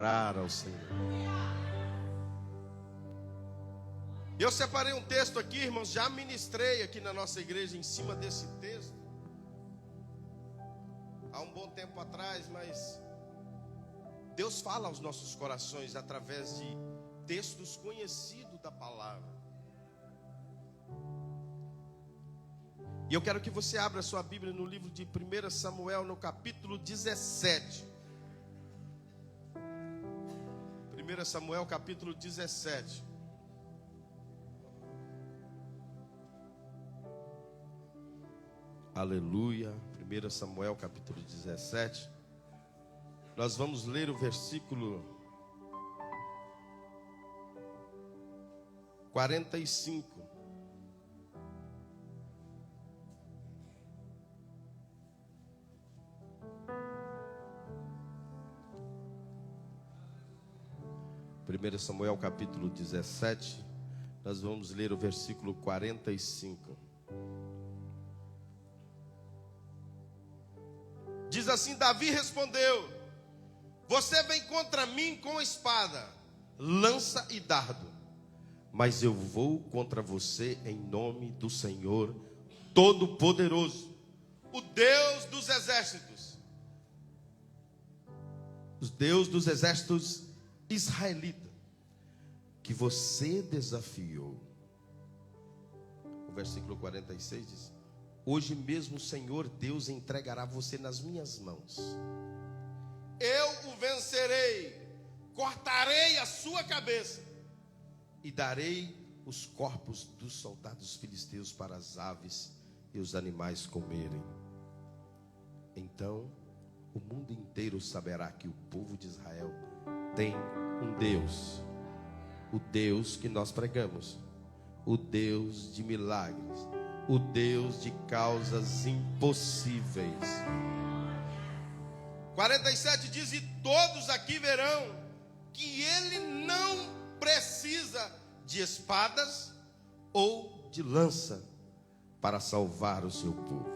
Ao Senhor. Eu separei um texto aqui, irmãos, já ministrei aqui na nossa igreja em cima desse texto há um bom tempo atrás, mas Deus fala aos nossos corações através de textos conhecidos da palavra. E eu quero que você abra sua Bíblia no livro de 1 Samuel, no capítulo 17. 1 Samuel capítulo 17. Aleluia. 1 Samuel capítulo 17. Nós vamos ler o versículo 45. Primeiro Samuel capítulo 17, nós vamos ler o versículo 45. Diz assim: Davi respondeu: você vem contra mim com espada, lança e dardo, mas eu vou contra você em nome do Senhor Todo-Poderoso, o Deus dos exércitos, o Deus dos exércitos israelita, que você desafiou. O versículo 46 diz: hoje mesmo o Senhor Deus entregará você nas minhas mãos. Eu o vencerei, cortarei a sua cabeça e darei os corpos dos soldados filisteus para as aves e os animais comerem. Então o mundo inteiro saberá que o povo de Israel tem um Deus, o Deus que nós pregamos, o Deus de milagres, o Deus de causas impossíveis. 47 diz: e todos aqui verão que ele não precisa de espadas ou de lança para salvar o seu povo.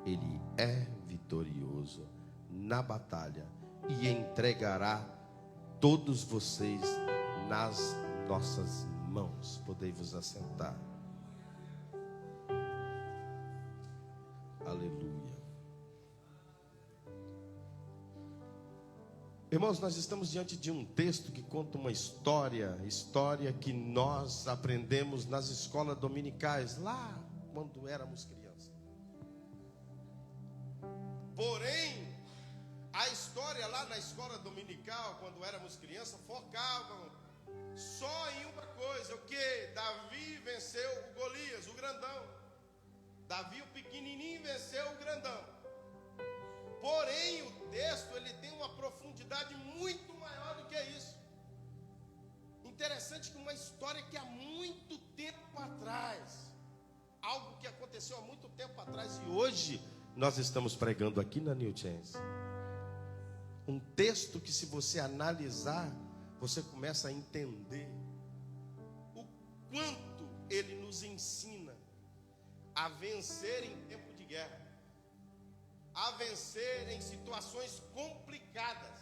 Ele é vitorioso na batalha e entregará todos vocês nas nossas mãos. Podei vos assentar. Aleluia. Irmãos, nós estamos diante de um texto que conta uma história que nós aprendemos nas escolas dominicais, lá quando éramos crianças. Porém, a história lá na escola dominical, quando éramos crianças, focavam só em uma coisa: o que? Davi venceu o Golias, o grandão. Davi, o pequenininho, venceu o grandão. Porém, o texto ele tem uma profundidade muito maior do que isso. Interessante que uma história que há muito tempo atrás, algo que aconteceu há muito tempo atrás e hoje nós estamos pregando aqui na New Chance. Um texto que, se você analisar, você começa a entender o quanto ele nos ensina a vencer em tempo de guerra, a vencer em situações complicadas.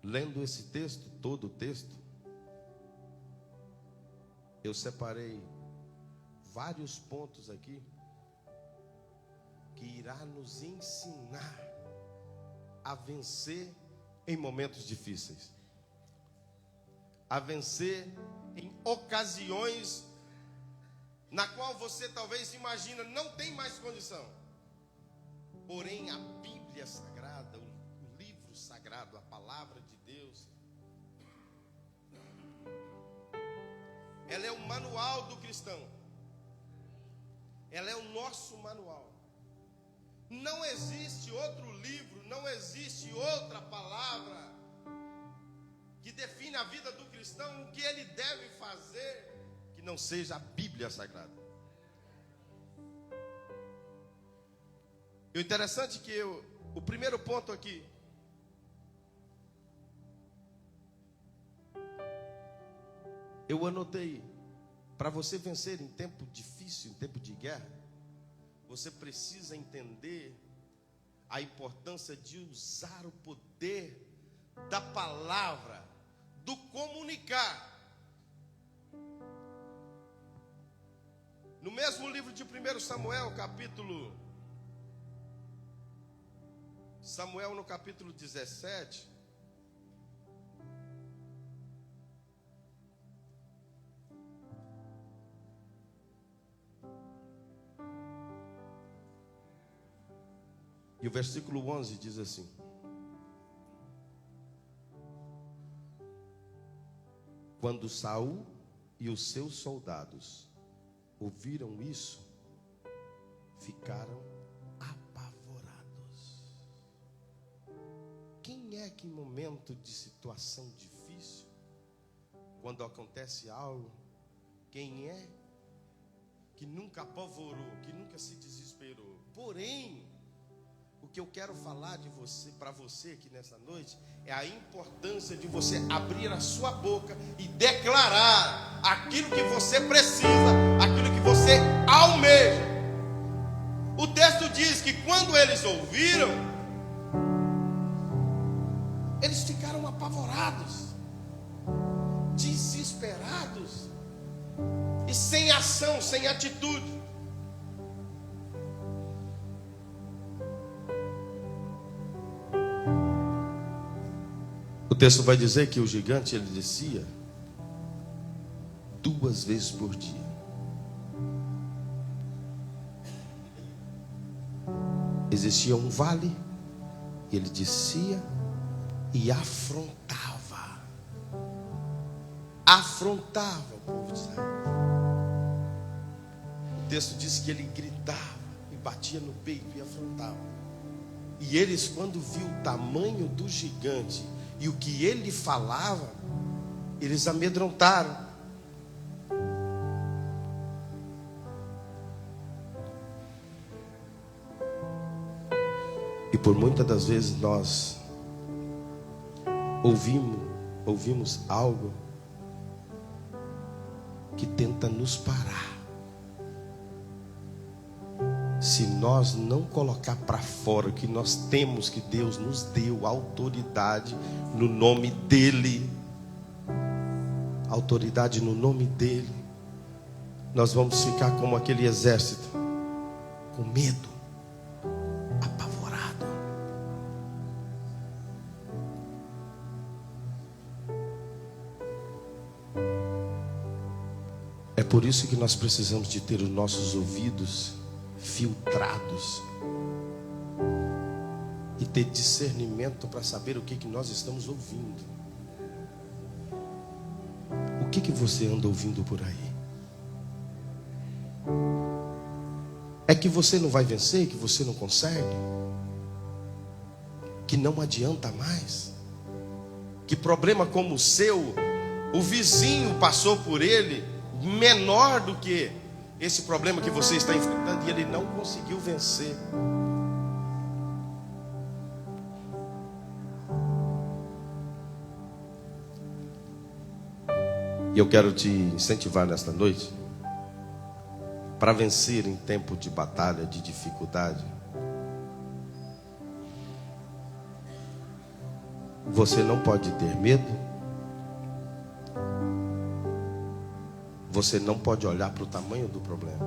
Lendo esse texto, todo o texto, eu separei vários pontos aqui que irá nos ensinar a vencer em momentos difíceis, a vencer em ocasiões na qual você talvez imagina não tem mais condição. Porém, a Bíblia Sagrada, o livro sagrado, a palavra de Deus, ela é o manual do cristão. Ela é o nosso manual. Não existe outro livro, não existe outra palavra que define a vida do cristão, o que ele deve fazer, que não seja a Bíblia Sagrada. E o interessante é que o primeiro ponto aqui, eu anotei: para você vencer em tempo difícil, em tempo de guerra, você precisa entender a importância de usar o poder da palavra, do comunicar. No mesmo livro de 1 Samuel, no capítulo 17, e o versículo 11 diz assim: quando Saul e os seus soldados ouviram isso, ficaram apavorados. Quem é que em momento de situação difícil, quando acontece algo, quem é que nunca apavorou, que nunca se desesperou? Porém, o que eu quero falar de você, para você aqui nessa noite, é a importância de você abrir a sua boca e declarar aquilo que você precisa, aquilo que você almeja. O texto diz que quando eles ouviram, eles ficaram apavorados, desesperados e sem ação, sem atitude. O texto vai dizer que o gigante, ele descia 2 vezes por dia. Existia um vale, e ele descia e afrontava o povo de Israel. O texto diz que ele gritava e batia no peito e afrontava. E eles, quando viu o tamanho do gigante e o que ele falava, eles amedrontaram. E por muitas das vezes nós ouvimos algo que tenta nos parar. Se nós não colocar para fora o que nós temos, que Deus nos deu, autoridade no nome dEle, autoridade no nome dEle, nós vamos ficar como aquele exército, com medo, apavorado. É por isso que nós precisamos de ter os nossos ouvidos filtrados e ter discernimento para saber o que nós estamos ouvindo. O que você anda ouvindo por aí? É que você não vai vencer, que você não consegue, que não adianta mais, que problema como o seu, o vizinho passou por ele, menor do que esse problema que você está enfrentando, e ele não conseguiu vencer. E eu quero te incentivar nesta noite para vencer em tempo de batalha, de dificuldade. Você não pode ter medo. Você não pode olhar para o tamanho do problema.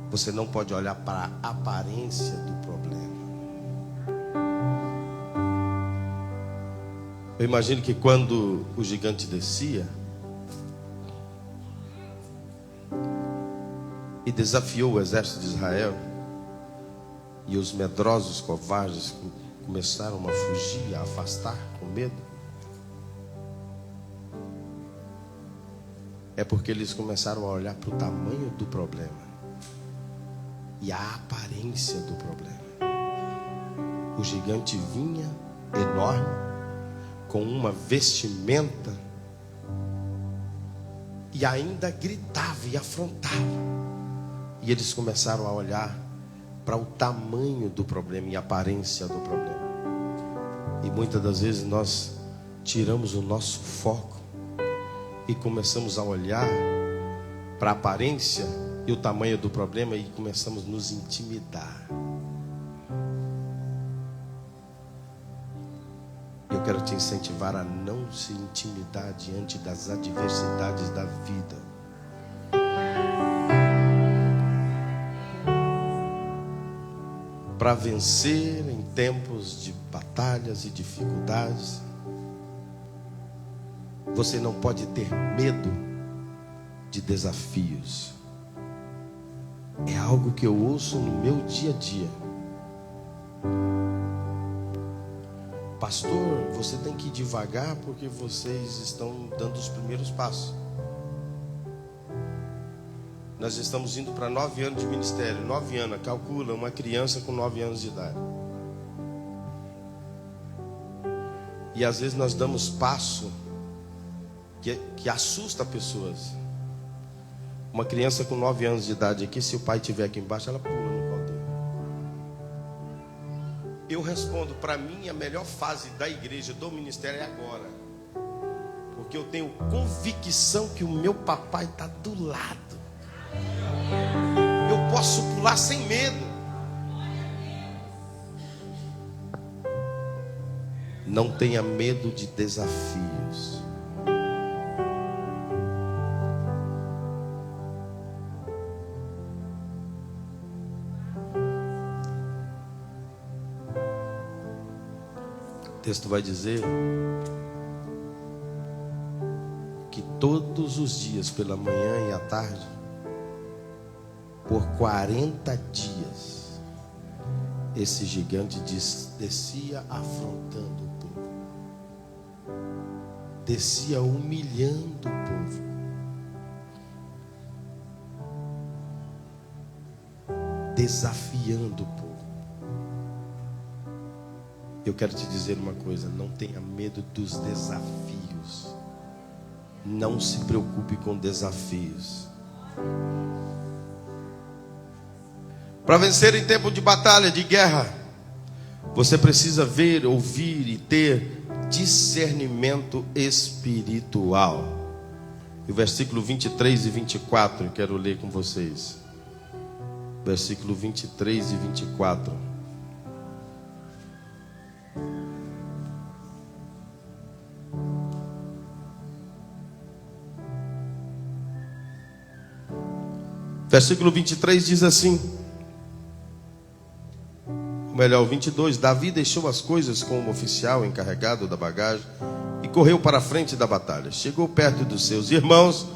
Você não pode olhar para a aparência do problema. Eu imagino que quando o gigante descia e desafiou o exército de Israel, e os medrosos covardes começaram a fugir, a afastar com medo, é porque eles começaram a olhar para o tamanho do problema e a aparência do problema. O gigante vinha enorme, com uma vestimenta, e ainda gritava e afrontava. E eles começaram a olhar para o tamanho do problema e a aparência do problema. E muitas das vezes nós tiramos o nosso foco e começamos a olhar para a aparência e o tamanho do problema e começamos a nos intimidar. Eu quero te incentivar a não se intimidar diante das adversidades da vida. Para vencer em tempos de batalhas e dificuldades, você não pode ter medo de desafios. É algo que eu ouço no meu dia a dia. Pastor, você tem que ir devagar porque vocês estão dando os primeiros passos. Nós estamos indo para 9 anos de ministério. 9 anos, calcula uma criança com 9 anos de idade. E às vezes nós damos passo que assusta pessoas. Uma criança com 9 anos de idade aqui, se o pai estiver aqui embaixo, ela pula no colo dele. Eu respondo, para mim a melhor fase da igreja, do ministério é agora. Porque eu tenho convicção que o meu papai está do lado. Eu posso pular sem medo. Não tenha medo de desafios. O texto vai dizer que todos os dias, pela manhã e à tarde, por 40 dias, esse gigante descia afrontando o povo, descia humilhando o povo, desafiando o povo. Eu quero te dizer uma coisa: não tenha medo dos desafios. Não se preocupe com desafios. Para vencer em tempo de batalha, de guerra, você precisa ver, ouvir e ter discernimento espiritual. E o versículo 23 e 24 eu quero ler com vocês. Versículo 23 e 24. Versículo 23 diz assim, ou melhor, o 22. Davi deixou as coisas com o oficial encarregado da bagagem e correu para a frente da batalha. Chegou perto dos seus irmãos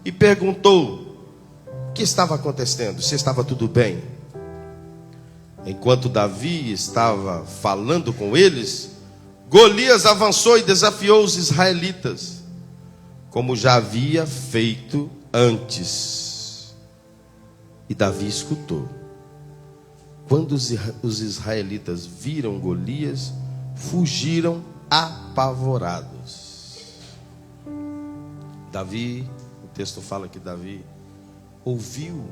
e perguntou o que estava acontecendo, se estava tudo bem. Enquanto Davi estava falando com eles, Golias avançou e desafiou os israelitas, como já havia feito antes. E Davi escutou. Quando os israelitas viram Golias, fugiram apavorados. Davi, o texto fala que Davi ouviu.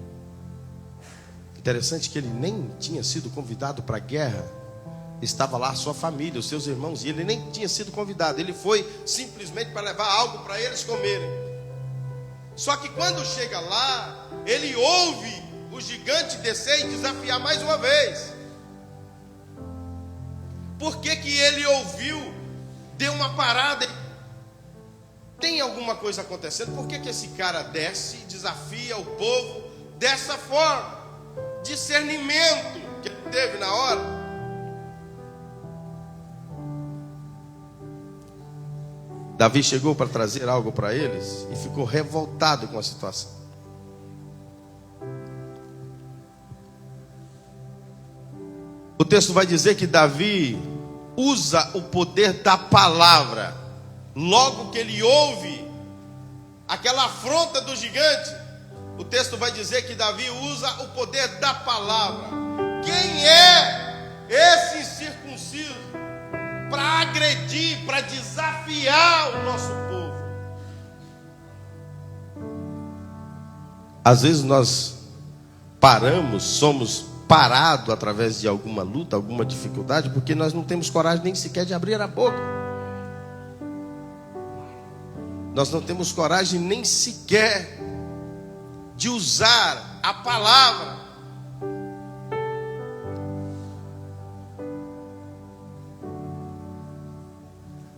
Interessante que ele nem tinha sido convidado para a guerra. Estava lá a sua família, os seus irmãos, e ele nem tinha sido convidado. Ele foi simplesmente para levar algo para eles comerem. Só que quando chega lá, ele ouve o gigante descer e desafiar mais uma vez. Por que que ele ouviu? Deu uma parada. Tem alguma coisa acontecendo? Por que que esse cara desce e desafia o povo dessa forma? Discernimento que ele teve na hora. Davi chegou para trazer algo para eles e ficou revoltado com a situação. O texto vai dizer que Davi usa o poder da palavra. Logo que ele ouve aquela afronta do gigante, o texto vai dizer que Davi usa o poder da palavra. Quem é esse incircunciso para agredir, para desafiar o nosso povo? Às vezes nós paramos, somos parados através de alguma luta, alguma dificuldade, porque nós não temos coragem nem sequer de abrir a boca. Nós não temos coragem nem sequer de usar a palavra.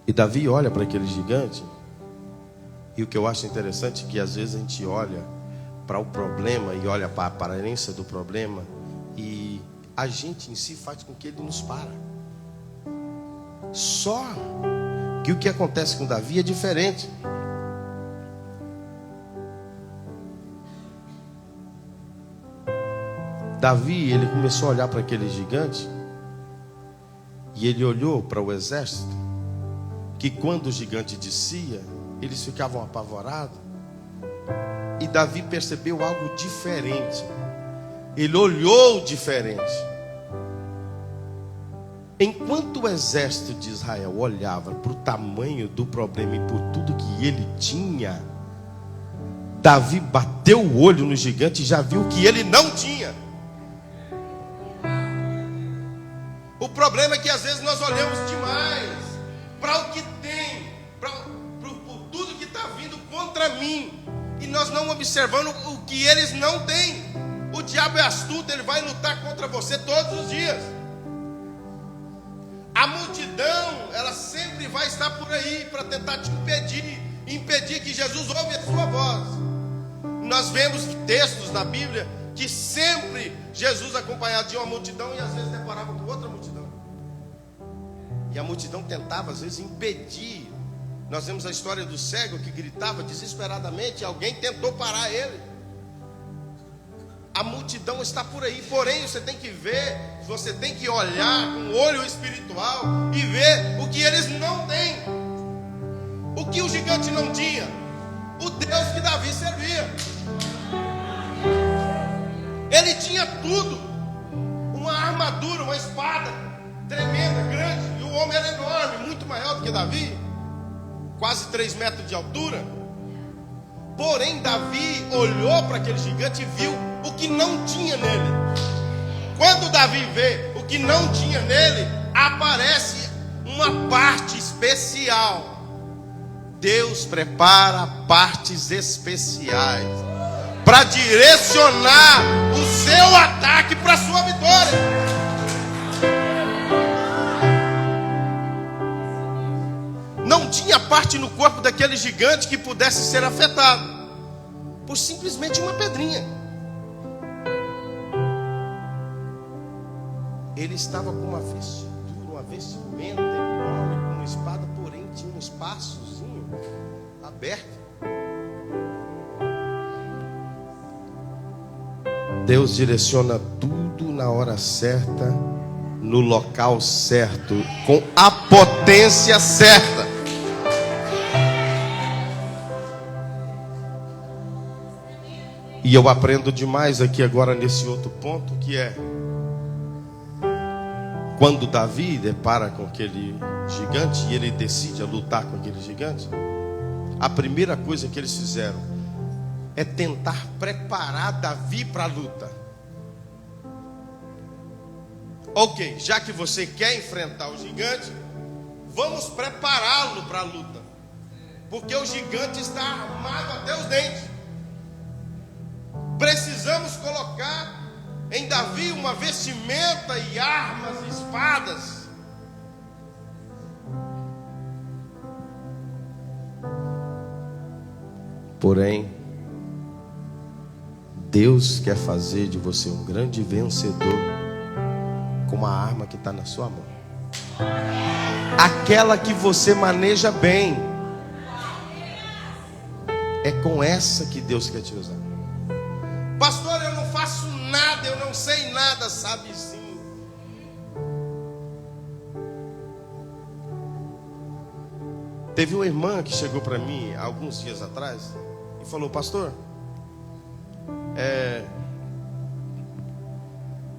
E Davi olha para aquele gigante. E o que eu acho interessante é que às vezes a gente olha para o problema e olha para a aparência do problema, e a gente em si faz com que ele nos para. Só que o que acontece com Davi é diferente. Davi, ele começou a olhar para aquele gigante, e ele olhou para o exército, que quando o gigante descia, eles ficavam apavorados. E Davi percebeu algo diferente. Ele olhou diferente. Enquanto o exército de Israel olhava para o tamanho do problema e por tudo que ele tinha, Davi bateu o olho no gigante e já viu que ele não tinha. O problema é que às vezes nós olhamos demais para o que tem, por tudo que está vindo contra mim, e nós não observamos o que eles não têm. O diabo é astuto, ele vai lutar contra você todos os dias. A multidão, ela sempre vai estar por aí para tentar te impedir que Jesus ouve a sua voz. Nós vemos textos na Bíblia que sempre Jesus acompanhado de uma multidão e às vezes deparava com outra multidão. E a multidão tentava às vezes impedir. Nós vemos a história do cego que gritava desesperadamente, e alguém tentou parar ele. A multidão está por aí, porém você tem que ver, você tem que olhar com o olho espiritual e ver o que eles não têm. O que o gigante não tinha? O Deus que Davi servia. Ele tinha tudo: uma armadura, uma espada tremenda, grande, e o homem era enorme, muito maior do que Davi, quase 3 metros de altura. Porém Davi olhou para aquele gigante e viu o que não tinha nele. Quando Davi vê o que não tinha nele, aparece uma parte especial. Deus prepara partes especiais para direcionar o seu ataque para a sua vitória. Não tinha parte no corpo daquele gigante que pudesse ser afetado por simplesmente uma pedrinha. Ele estava com uma vestimenta, uma vestimenta enorme, com uma espada, porém tinha um espaçozinho aberto. Deus direciona tudo na hora certa, no local certo, com a potência certa. E eu aprendo demais aqui agora nesse outro ponto, que é quando Davi depara com aquele gigante e ele decide a lutar com aquele gigante, a primeira coisa que eles fizeram é tentar preparar Davi para a luta. Ok, já que você quer enfrentar o gigante, vamos prepará-lo para a luta, porque o gigante está armado até os dentes. Precisamos colocar em Davi uma vestimenta e armas e espadas. Porém, Deus quer fazer de você um grande vencedor com uma arma que está na sua mão, aquela que você maneja bem. É com essa que Deus quer te usar. Pastor, eu não faço nada, eu não sei nada, sabe sim. Teve uma irmã que chegou para mim há alguns dias atrás e falou: pastor,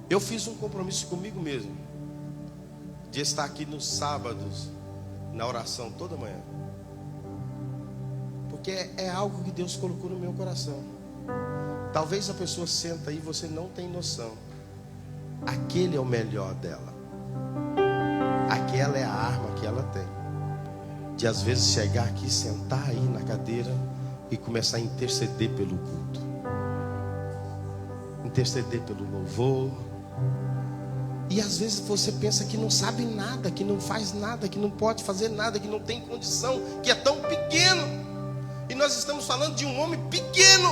eu fiz um compromisso comigo mesmo de estar aqui nos sábados na oração toda manhã, porque é algo que Deus colocou no meu coração. Talvez a pessoa senta aí e você não tem noção. Aquele é o melhor dela. Aquela é a arma que ela tem. de às vezes chegar aqui, sentar aí na cadeira e começar a interceder pelo culto, interceder pelo louvor. E às vezes você pensa que não sabe nada, que não faz nada, que não pode fazer nada, que não tem condição, que é tão pequeno. E nós estamos falando de um homem pequeno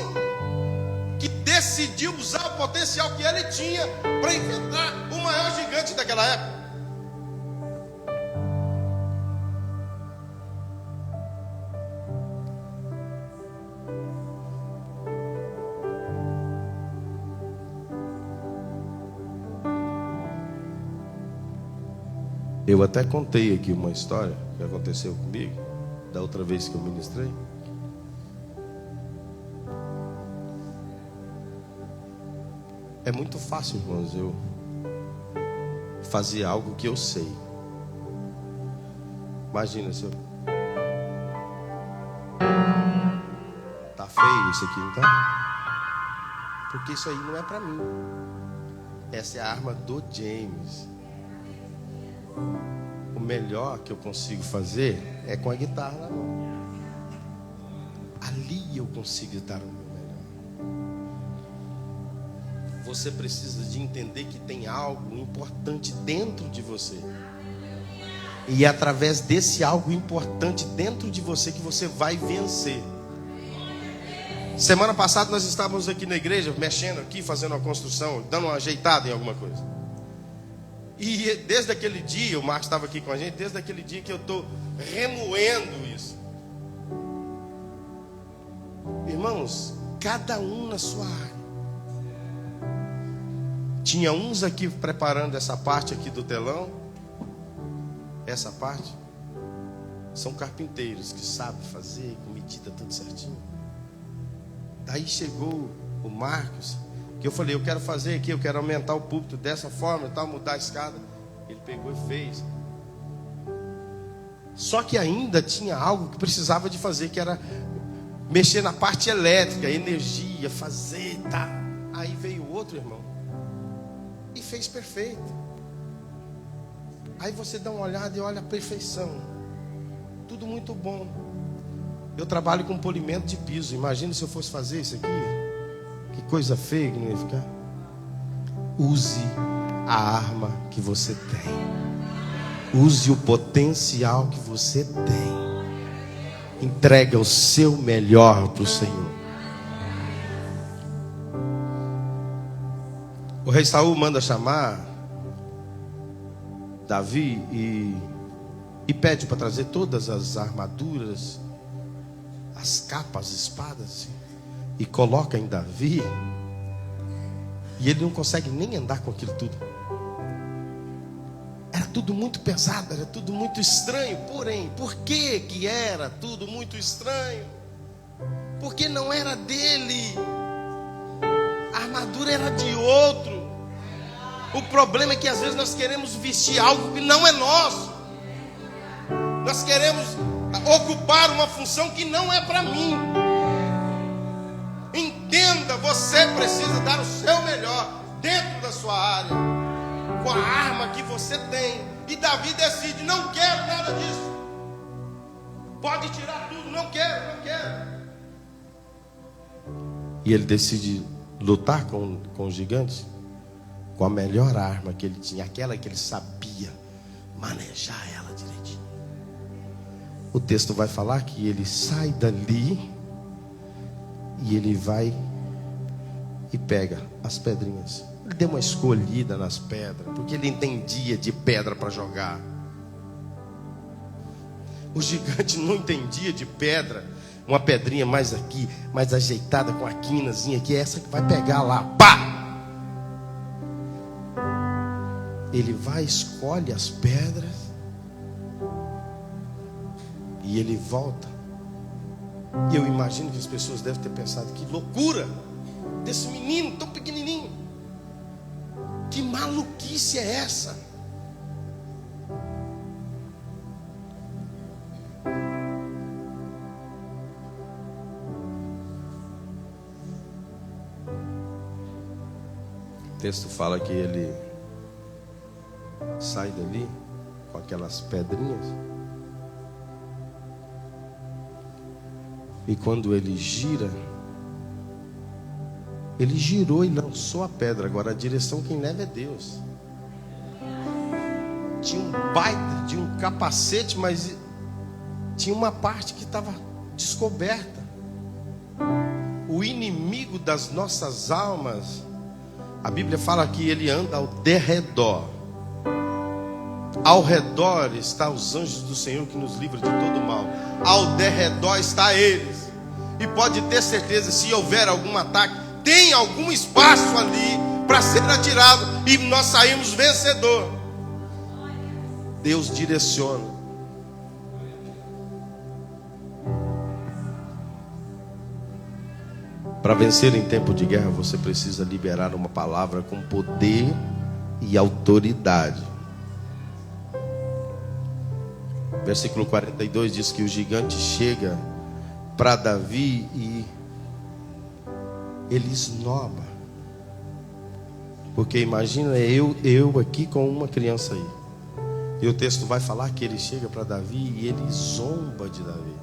que decidiu usar o potencial que ele tinha para enfrentar o maior gigante daquela época. Eu até contei aqui uma história que aconteceu comigo da outra vez que eu ministrei. É muito fácil, irmãos, eu fazer algo que eu sei. Imagina se eu... Tá feio isso aqui, não tá? Porque isso aí não é pra mim. Essa é a arma do James. O melhor que eu consigo fazer é com a guitarra na mão. Ali eu consigo dar o meu melhor. Você precisa de entender que tem algo importante dentro de você. E é através desse algo importante dentro de você que você vai vencer. Semana passada nós estávamos aqui na igreja, mexendo aqui, fazendo uma construção, dando uma ajeitada em alguma coisa. E desde aquele dia, o Marcos estava aqui com a gente, desde aquele dia que eu estou remoendo isso. Irmãos, cada um na sua área. Tinha uns aqui preparando essa parte aqui do telão. Essa parte. São carpinteiros que sabem fazer, com medida tudo certinho. Daí chegou o Marcos, que eu falei, eu quero fazer aqui, eu quero aumentar o púlpito dessa forma e tal, mudar a escada. Ele pegou e fez. Só que ainda tinha algo que precisava de fazer, que era mexer na parte elétrica, energia, fazer, tá. Aí veio outro irmão e fez perfeito. Aí você dá uma olhada e olha a perfeição. Tudo muito bom. Eu trabalho com polimento de piso. Imagina se eu fosse fazer isso aqui. Que coisa feia que não ia ficar. Use a arma que você tem. Use o potencial que você tem. Entrega o seu melhor para o Senhor. O rei Saul manda chamar Davi e pede para trazer todas as armaduras, as capas, as espadas, e coloca em Davi. E ele não consegue nem andar com aquilo tudo. Era tudo muito pesado, era tudo muito estranho. Porém, por que que era tudo muito estranho? Porque não era dele. A armadura era de outro. O problema é que às vezes nós queremos vestir algo que não é nosso. Nós queremos ocupar uma função que não é para mim. Entenda, você precisa dar o seu melhor dentro da sua área, com a arma que você tem. E Davi decide, não quero nada disso. Pode tirar tudo, não quero, não quero. E ele decide lutar com os gigantes com a melhor arma que ele tinha, aquela que ele sabia manejar ela direitinho. O texto vai falar que ele sai dali e ele vai e pega as pedrinhas. Ele deu uma escolhida nas pedras, porque ele entendia de pedra para jogar. O gigante não entendia de pedra. Uma pedrinha mais aqui, mais ajeitada, com a quinazinha aqui, essa que vai pegar lá, pá! Ele vai, escolhe as pedras e ele volta. E eu imagino que as pessoas devem ter pensado, que loucura desse menino tão pequenininho. Que maluquice é essa? O texto fala que ele sai dali com aquelas pedrinhas E quando ele gira, ele girou e lançou a pedra. Agora a direção quem leva é Deus. Tinha um baita de um capacete, mas tinha uma parte que estava descoberta. O inimigo das nossas almas, a Bíblia fala que ele anda ao derredor. Ao redor está os anjos do Senhor que nos livram de todo mal. Ao derredor está eles. E pode ter certeza, se houver algum ataque, tem algum espaço ali para ser atirado e nós saímos vencedor. Deus direciona. Para vencer em tempo de guerra, você precisa liberar uma palavra com poder e autoridade. Versículo 42 diz que o gigante chega para Davi e ele esnoba. Porque imagina eu aqui com uma criança aí. E o texto vai falar que ele chega para Davi e ele zomba de Davi.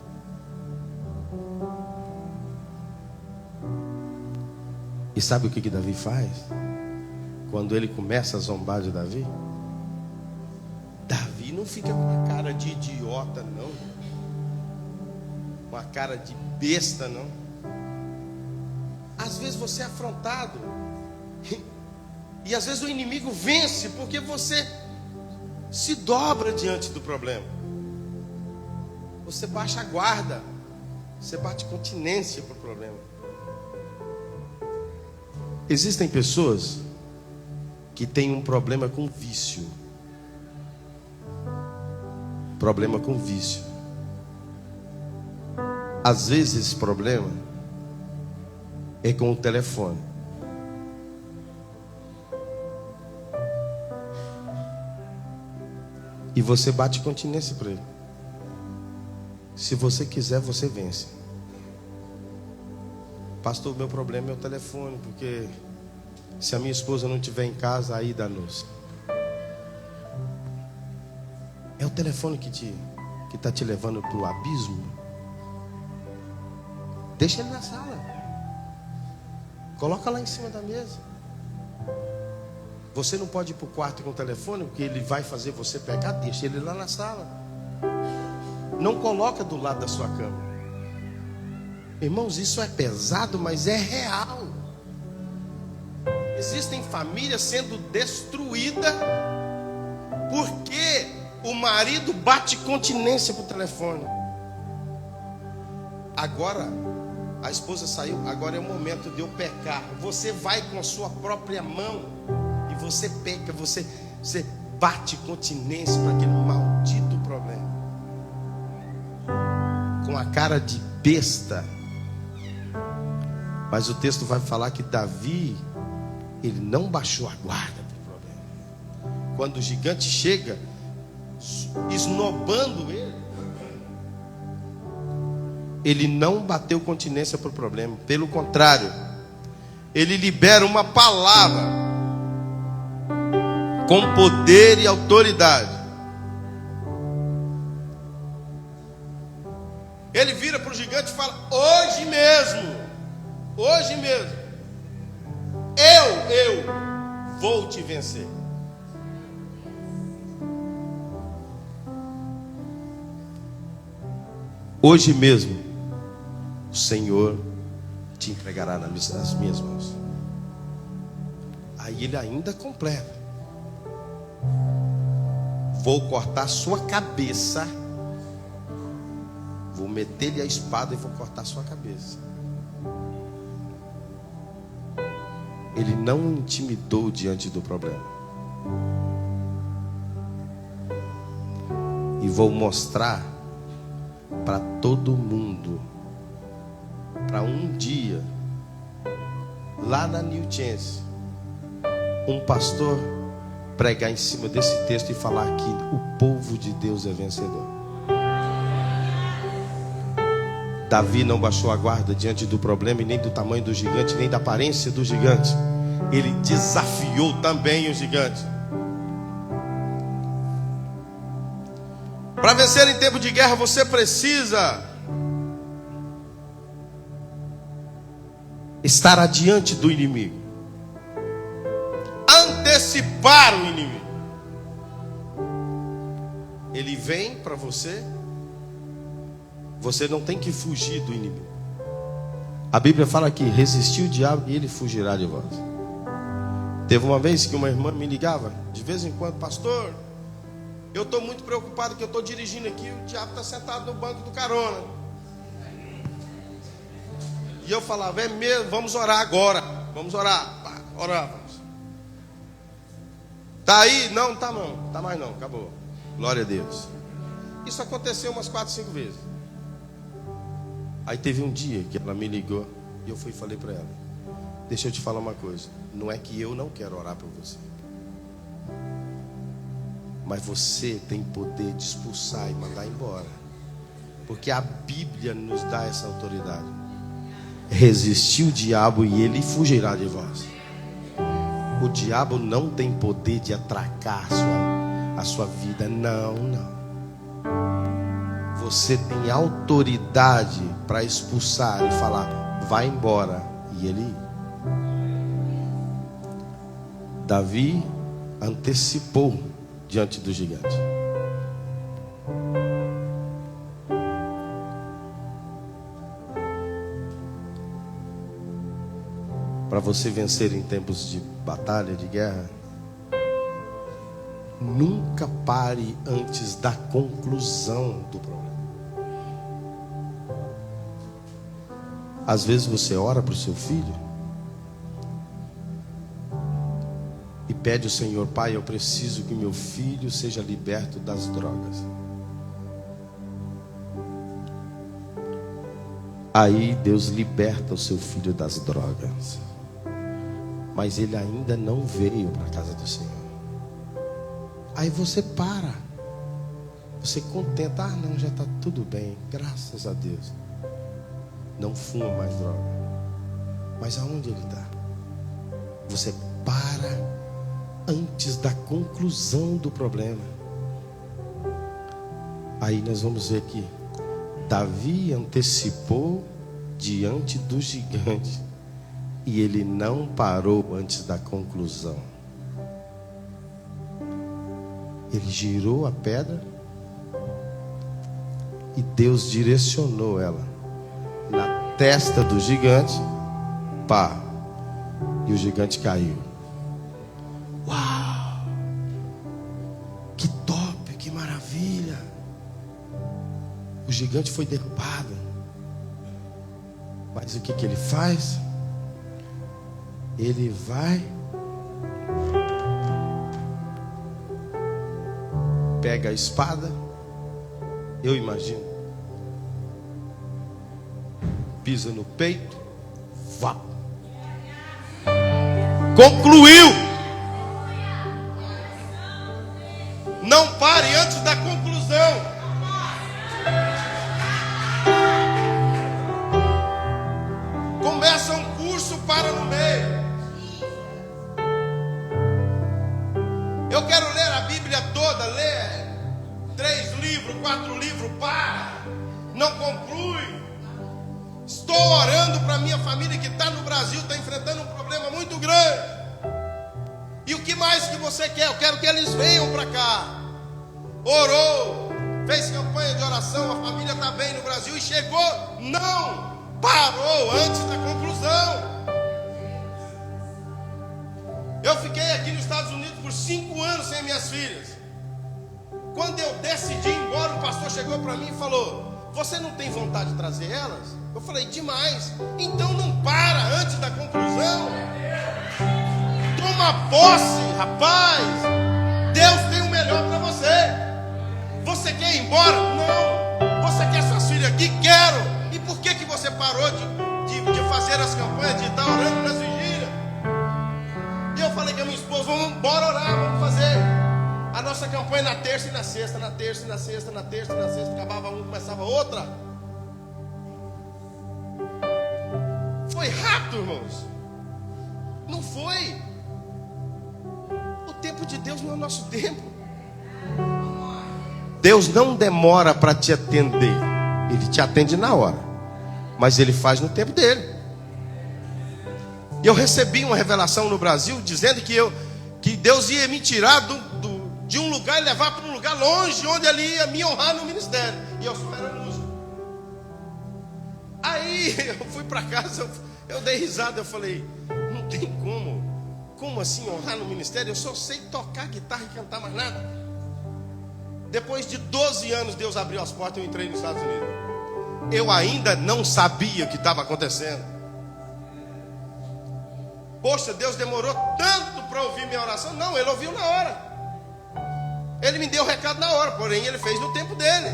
E sabe o que Davi faz? Quando ele começa a zombar de Davi, Davi não fica com uma cara de idiota, não. Uma cara de besta, não. Às vezes você é afrontado. E às vezes o inimigo vence porque você se dobra diante do problema. Você baixa a guarda. Você bate continência para o problema. Existem pessoas que têm um problema com vício. Problema com vício. Às vezes esse problema é com o telefone. E você bate continência para ele. Se você quiser, você vence. Pastor, meu problema é o telefone, porque se a minha esposa não estiver em casa, aí dá-nos. É o telefone que está te levando para o abismo. Deixa ele na sala. Coloca lá em cima da mesa. Você não pode ir para o quarto com o telefone, porque ele vai fazer você pegar. Deixa ele lá na sala. Não coloca do lado da sua cama. Irmãos, isso é pesado, mas é real. Existem famílias sendo destruídas porque o marido bate continência para o telefone. Agora, a esposa saiu, agora é o momento de eu pecar. Você vai com a sua própria mão e você peca, você bate continência para aquele maldito problema. Com a cara de besta. Mas o texto vai falar que Davi, ele não baixou a guarda do problema. Quando o gigante chega, esnobando ele não bateu continência para o problema. Pelo contrário, ele libera uma palavra com poder e autoridade. Ele vira para o gigante e fala: hoje mesmo, eu vou te vencer. Hoje mesmo, o Senhor te entregará nas minhas mãos. Aí ele ainda completa: vou cortar sua cabeça, vou meter-lhe a espada e vou cortar sua cabeça. Ele não intimidou diante do problema. E vou mostrar para todo mundo, para um dia, lá na New Chance, um pastor pregar em cima desse texto e falar que o povo de Deus é vencedor. Davi não baixou a guarda diante do problema, e nem do tamanho do gigante, nem da aparência do gigante. Ele desafiou também o gigante. Para vencer em tempo de guerra, você precisa estar adiante do inimigo, antecipar o inimigo. Ele vem para você, você não tem que fugir do inimigo. A Bíblia fala que resistiu o diabo e ele fugirá de vós. Teve uma vez que uma irmã me ligava, de vez em quando: pastor, eu estou muito preocupado que eu estou dirigindo aqui, o diabo está sentado no banco do carona. E eu falava: é mesmo, vamos orar agora, vamos orar. Orávamos. Tá aí? Não, tá não, tá mais não, acabou. Glória a Deus. Isso aconteceu umas 4, 5 vezes. Aí teve um dia que ela me ligou e eu fui e falei para ela: deixa eu te falar uma coisa, não é que eu não quero orar por você, mas você tem poder de expulsar e mandar embora, porque a Bíblia nos dá essa autoridade. Resistir o diabo e ele fugirá de vós. O diabo não tem poder de atracar a sua vida. Não, não. Você tem autoridade para expulsar e falar: vai embora. E ele. Davi antecipou diante do gigante. Para você vencer em tempos de batalha, de guerra, nunca pare antes da conclusão do problema. Às vezes você ora para o seu filho e pede ao Senhor: Pai, eu preciso que meu filho seja liberto das drogas. Aí Deus liberta o seu filho das drogas, mas ele ainda não veio para a casa do Senhor. Aí você para, você contenta: ah não, já está tudo bem, graças a Deus. Não fuma mais droga. Mas aonde ele está? Você para antes da conclusão do problema. Aí nós vamos ver que Davi antecipou diante do gigante e ele não parou antes da conclusão. Ele girou a pedra e Deus direcionou ela na testa do gigante. Pá! E o gigante caiu. Uau! Que top, que maravilha! O gigante foi derrubado. Mas o que ele faz? Ele vai, pega a espada, eu imagino, pisa no peito, vá. Concluiu. Não pare antes da conclusão. Começa um curso, para no meio. Eu quero ler a Bíblia toda, ler 3 livros, 4 livros, para, não conclui. Estou orando para minha família que está no Brasil, está enfrentando um problema muito grande. E o que mais que você quer? Eu quero que eles venham para cá. Orou, fez campanha de oração, a família está bem no Brasil e chegou, não parou antes da conclusão. Eu fiquei aqui nos Estados Unidos por 5 anos sem minhas filhas. Quando eu decidi ir embora, o pastor chegou para mim e falou: você não tem vontade de trazer elas? Eu falei: demais. Então não para antes da conclusão. Toma posse, rapaz. Deus tem o melhor para você. Você quer ir embora? Não. Você quer suas filhas aqui? Quero. E por que você parou de fazer as campanhas, de estar orando nas vigílias? E eu falei com a minha esposa: vamos embora orar, vamos fazer a nossa campanha na terça e na sexta, na terça e na sexta, na terça e na sexta. Acabava uma, começava outra. Foi rápido, irmãos. Não foi. O tempo de Deus não é o nosso tempo. Deus não demora para te atender. Ele te atende na hora, mas Ele faz no tempo dele. Eu recebi uma revelação no Brasil dizendo que Deus ia me tirar de um lugar e levar para um lugar longe, onde Ele ia me honrar no ministério. E eu só era músico. Aí eu fui para casa, eu dei risada, eu falei, não tem como. Como assim honrar no ministério? Eu só sei tocar guitarra e cantar mais nada. Depois de 12 anos, Deus abriu as portas e eu entrei nos Estados Unidos. Eu ainda não sabia o que estava acontecendo. Poxa, Deus demorou tanto para ouvir minha oração. Não, Ele ouviu na hora. Ele me deu o recado na hora, porém Ele fez no tempo dele.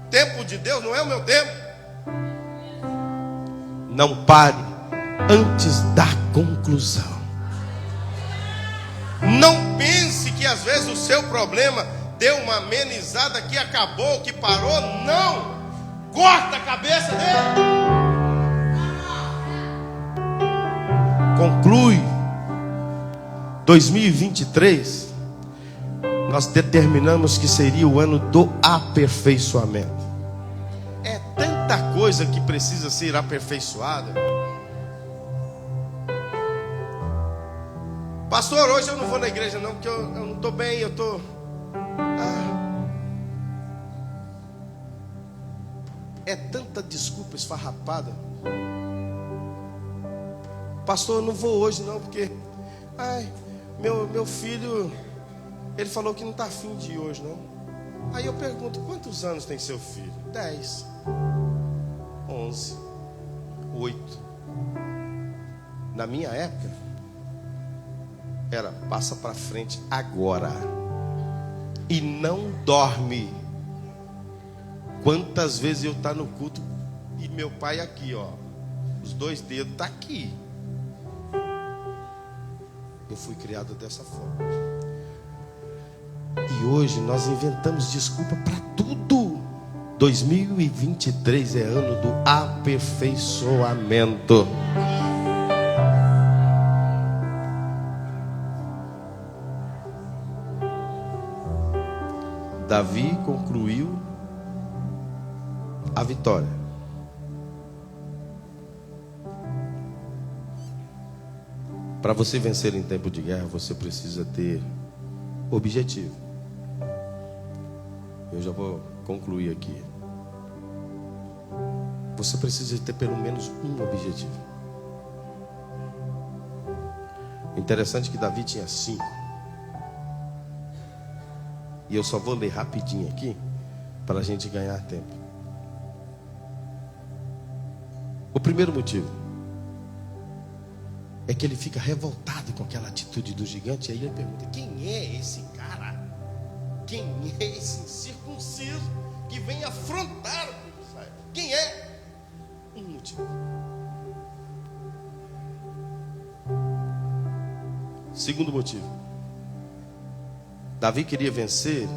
O tempo de Deus não é o meu tempo. Não pare antes da conclusão. Não pense que às vezes o seu problema deu uma amenizada, que acabou, que parou. Não! Corta a cabeça dele. Conclui. 2023, nós determinamos que seria o ano do aperfeiçoamento. É tanta coisa que precisa ser aperfeiçoada. Pastor, hoje eu não vou na igreja não, porque eu não estou bem, eu estou... É tanta desculpa esfarrapada. Pastor, eu não vou hoje não, porque... meu filho, ele falou que não está afim de ir hoje não. Aí eu pergunto, quantos anos tem seu filho? 10, 11, 8. Na minha época era, passa para frente agora e não dorme. Quantas vezes eu tá no culto e meu pai aqui, ó, os 2 dedos tá aqui. Eu fui criado dessa forma. E hoje nós inventamos desculpa para tudo. 2023 é ano do aperfeiçoamento. Davi concluiu a vitória. Para você vencer em tempo de guerra, você precisa ter objetivo. Eu já vou concluir aqui. Você precisa ter pelo menos um objetivo. Interessante que Davi tinha 5. E eu só vou ler rapidinho aqui para a gente ganhar tempo. O primeiro motivo é que ele fica revoltado com aquela atitude do gigante. E aí ele pergunta, quem é esse cara? Quem é esse incircunciso que vem afrontar o povo de Israel? Quem é? Um motivo. Segundo motivo, Davi queria vencer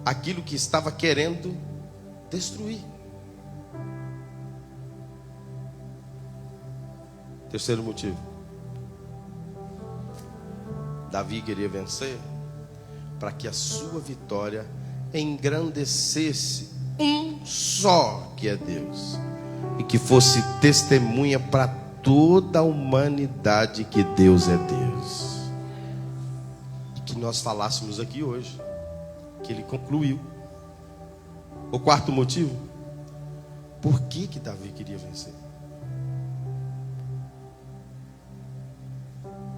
aquilo que estava querendo destruir. Terceiro motivo, Davi queria vencer para que a sua vitória engrandecesse um só, que é Deus, e que fosse testemunha para toda a humanidade que Deus é Deus. E que nós falássemos aqui hoje que ele concluiu. O quarto motivo, por que Davi queria vencer?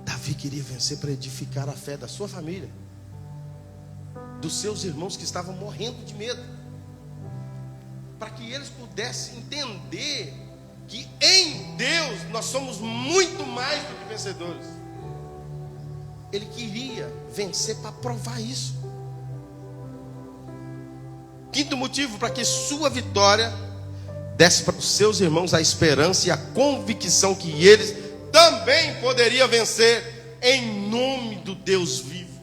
Davi queria vencer para edificar a fé da sua família, dos seus irmãos que estavam morrendo de medo, para que eles pudessem entender que em Deus nós somos muito mais do que vencedores. Ele queria vencer para provar isso. Quinto motivo, para que sua vitória desse para os seus irmãos a esperança e a convicção que eles também poderiam vencer em nome do Deus vivo.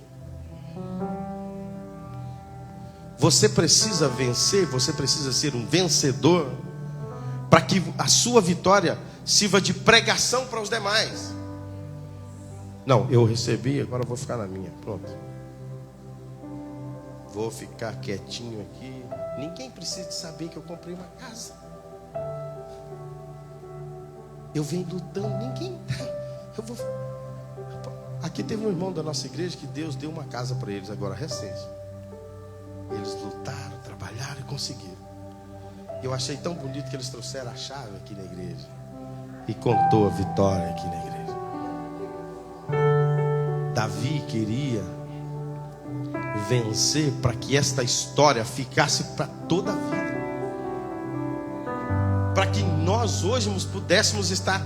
Você precisa vencer, você precisa ser um vencedor, para que a sua vitória sirva de pregação para os demais. Não, eu recebi, agora eu vou ficar na minha. Pronto. Vou ficar quietinho aqui. Ninguém precisa de saber que eu comprei uma casa. Eu venho lutando, ninguém. Eu vou. Aqui teve um irmão da nossa igreja que Deus deu uma casa para eles agora recente. Eles lutaram, trabalharam e conseguiram. Eu achei tão bonito que eles trouxeram a chave aqui na igreja e contou a vitória aqui na igreja. Davi queria vencer para que esta história ficasse para toda a vida, para que nós hoje pudéssemos estar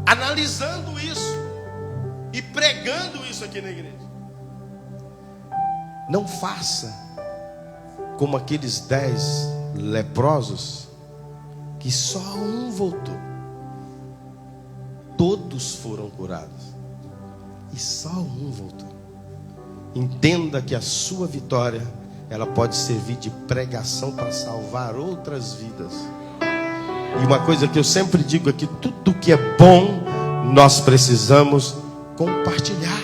analisando isso e pregando isso aqui na igreja. Não faça como aqueles 10 leprosos que só um voltou. Todos foram curados e só um voltou. Entenda que a sua vitória, ela pode servir de pregação para salvar outras vidas. E uma coisa que eu sempre digo é que tudo que é bom, nós precisamos compartilhar.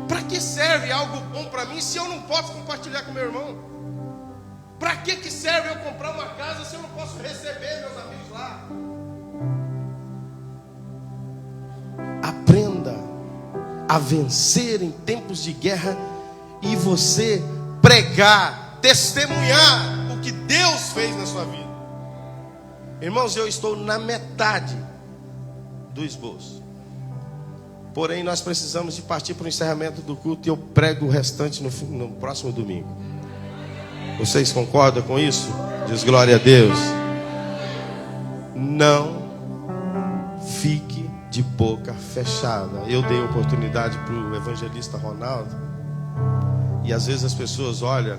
Para que serve algo bom para mim se eu não posso compartilhar com meu irmão? Para que serve eu comprar uma casa se eu não posso receber meus amigos lá? Aprenda a vencer em tempos de guerra e você pregar, testemunhar o que Deus fez na sua vida. Irmãos, eu estou na metade do esboço. Porém, nós precisamos de partir para o encerramento do culto e eu prego o restante no próximo domingo. Vocês concordam com isso? Diz glória a Deus. Não fique de boca fechada. Eu dei oportunidade para o evangelista Ronaldo. E às vezes as pessoas olham,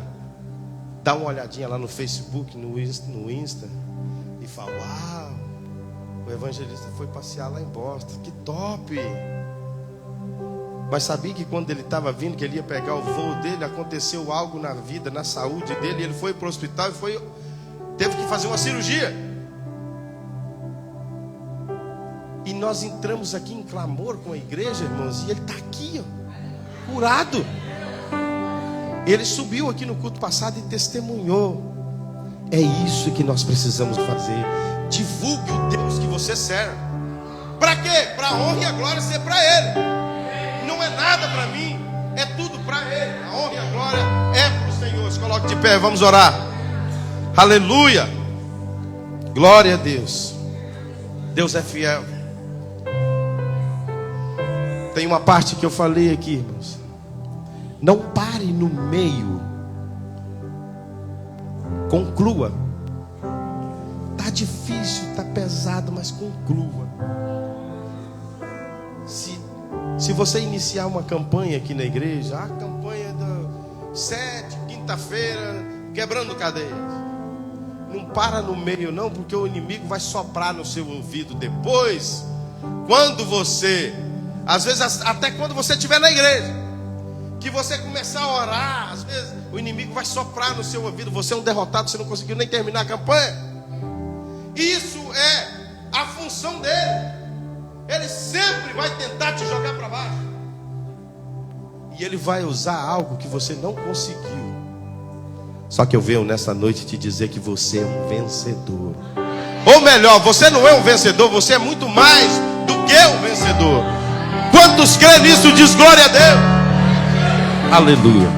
dá uma olhadinha lá no Facebook, no Insta, e falam: uau, o evangelista foi passear lá em Boston, que top. Mas sabia que quando ele estava vindo, que ele ia pegar o voo dele, aconteceu algo na vida, na saúde dele, ele foi para o hospital e teve que fazer uma cirurgia. E nós entramos aqui em clamor com a igreja, irmãos, e ele está aqui, ó, curado. Ele subiu aqui no culto passado e testemunhou. É isso que nós precisamos fazer. Divulgue o Deus que você serve. Para quê? Para a honra e a glória ser para Ele. Não é nada para mim, é tudo para Ele. A honra e a glória é para o Senhor. Se coloque de pé, vamos orar. Aleluia. Glória a Deus. Deus é fiel. Tem uma parte que eu falei aqui, irmãos. Não pare no meio. Conclua. Tá difícil, tá pesado, mas conclua. Se você iniciar uma campanha aqui na igreja, a campanha da 7, quinta-feira, quebrando cadeias, não para no meio não, porque o inimigo vai soprar no seu ouvido depois, quando você, às vezes até quando você estiver na igreja, que você começar a orar, às vezes o inimigo vai soprar no seu ouvido: você é um derrotado, você não conseguiu nem terminar a campanha. Isso é a função dele. Ele sempre vai tentar te jogar para baixo. E ele vai usar algo que você não conseguiu. Só que eu venho nessa noite te dizer que você é um vencedor. Ou melhor, você não é um vencedor, você é muito mais do que um vencedor. Quantos crêem nisso? Diz glória a Deus. Aleluia.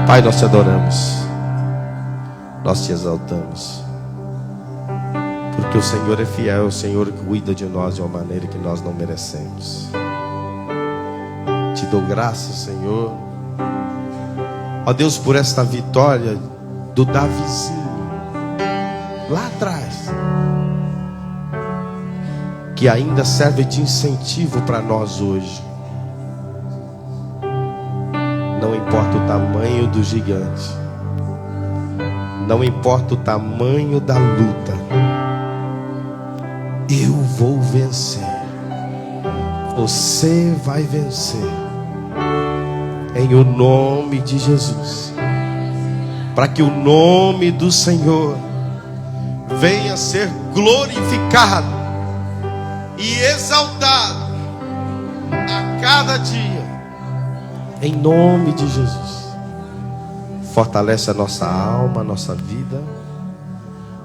Pai, nós te adoramos. Nós te exaltamos. Porque o Senhor é fiel, o Senhor cuida de nós de uma maneira que nós não merecemos. Te dou graças, Senhor. Ó Deus, por esta vitória do Davizinho, lá atrás, que ainda serve de incentivo para nós hoje. Não importa o tamanho do gigante, não importa o tamanho da luta, eu vou vencer. Você vai vencer. Em o nome de Jesus. Para que o nome do Senhor venha a ser glorificado e exaltado a cada dia. Em nome de Jesus. Fortalece a nossa alma, a nossa vida.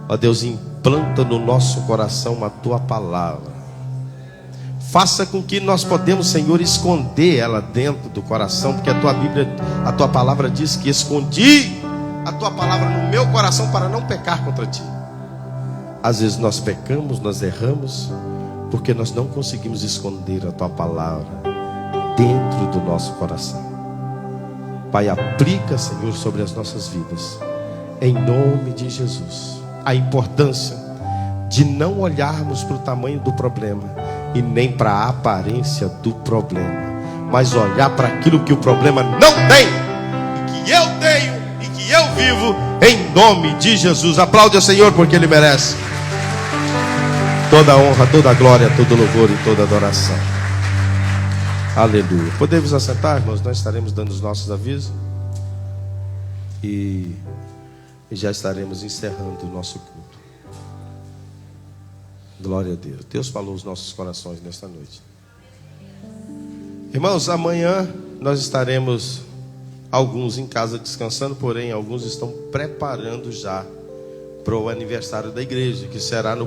Ó Deus, planta no nosso coração a tua palavra. Faça com que nós podemos, Senhor, esconder ela dentro do coração, porque a tua Bíblia, a tua palavra diz que escondi a tua palavra no meu coração para não pecar contra ti. Às vezes nós pecamos, nós erramos, porque nós não conseguimos esconder a tua palavra dentro do nosso coração. Pai, aplica, Senhor, sobre as nossas vidas, em nome de Jesus, a importância de não olharmos para o tamanho do problema e nem para a aparência do problema, mas olhar para aquilo que o problema não tem, e que eu tenho, e que eu vivo, em nome de Jesus. Aplaude ao Senhor, porque Ele merece toda a honra, toda a glória, todo louvor e toda adoração. Aleluia. Podemos assentar, irmãos? Nós estaremos dando os nossos avisos e já estaremos encerrando o nosso culto. Glória a Deus. Deus falou os nossos corações nesta noite. Irmãos, amanhã nós estaremos alguns em casa descansando, porém alguns estão preparando já para o aniversário da igreja, que será no